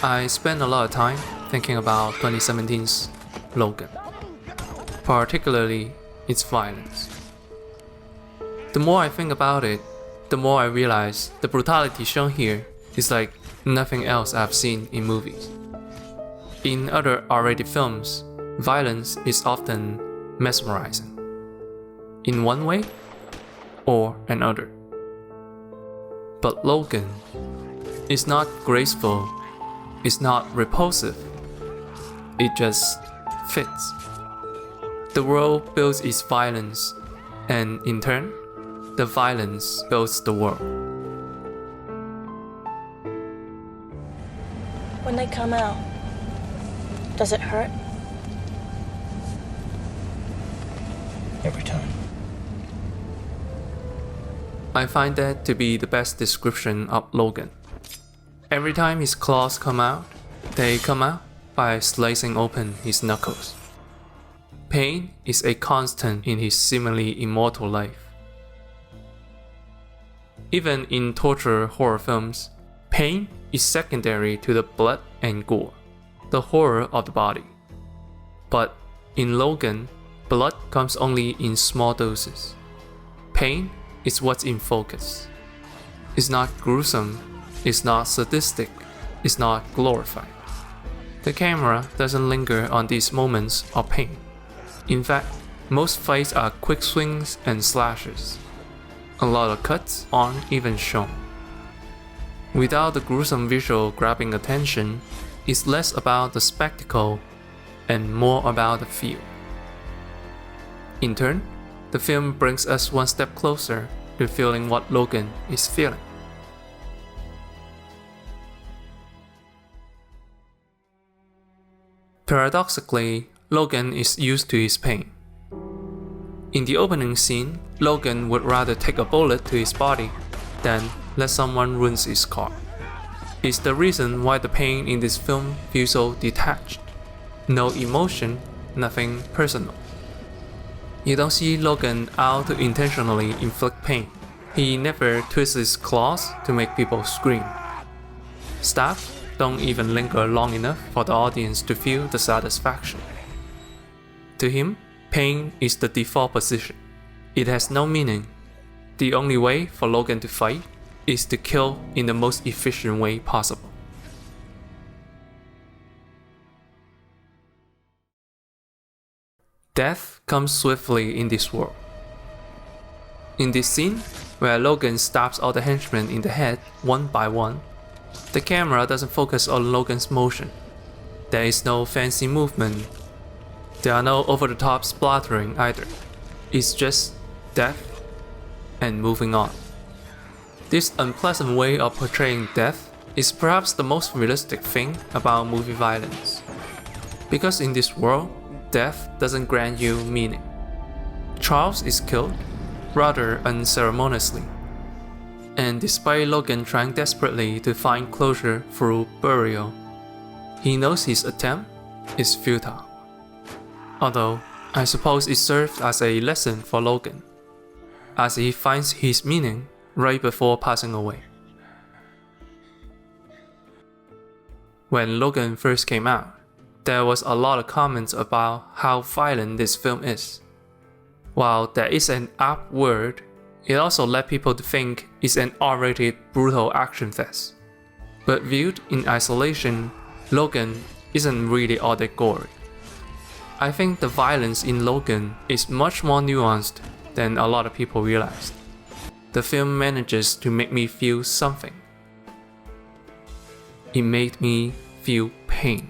I spent a lot of time thinking about 2017's Logan, particularly its violence. The more I think about it, the more I realize the brutality shown here is like nothing else I've seen in movies. In other R-rated films, violence is often mesmerizing, in one way or another. But Logan is not graceful, it's not repulsive, it just fits. The world builds its violence, and in turn, the violence builds the world. When they come out, does it hurt? Every time. I find that to be the best description of Logan. Every time his claws come out, they come out by slicing open his knuckles. Pain is a constant in his seemingly immortal life. Even in torture horror films, pain is secondary to the blood and gore, the horror of the body. But in Logan, blood comes only in small doses. Pain is what's in focus. It's not gruesome, it's not sadistic, it's not glorified. The camera doesn't linger on these moments of pain. In fact, most fights are quick swings and slashes. A lot of cuts aren't even shown. Without the gruesome visual grabbing attention, it's less about the spectacle and more about the feel. In turn, the film brings us one step closer to feeling what Logan is feeling. Paradoxically, Logan is used to his pain. In the opening scene, Logan would rather take a bullet to his body than let someone ruin his car. It's the reason why the pain in this film feels so detached. No emotion, nothing personal. You don't see Logan out to intentionally inflict pain. He never twists his claws to make people scream. Stabs don't even linger long enough for the audience to feel the satisfaction. To him, pain is the default position. It has no meaning. The only way for Logan to fight is to kill in the most efficient way possible. Death comes swiftly in this world. In this scene, where Logan stabs all the henchmen in the head one by one, the camera doesn't focus on Logan's motion. There is no fancy movement. There are no over-the-top splattering either. It's just death and moving on. This unpleasant way of portraying death is perhaps the most realistic thing about movie violence. Because in this world, death doesn't grant you meaning. Charles is killed, rather unceremoniously. And despite Logan trying desperately to find closure through burial, he knows his attempt is futile. Although, I suppose it serves as a lesson for Logan, as he finds his meaning right before passing away. When Logan first came out, there was a lot of comments about how violent this film is. While there is an apt word, it also led people to think it's an R-rated brutal action fest. But viewed in isolation, Logan isn't really all that gory. I think the violence in Logan is much more nuanced than a lot of people realized. The film manages to make me feel something. It made me feel pain.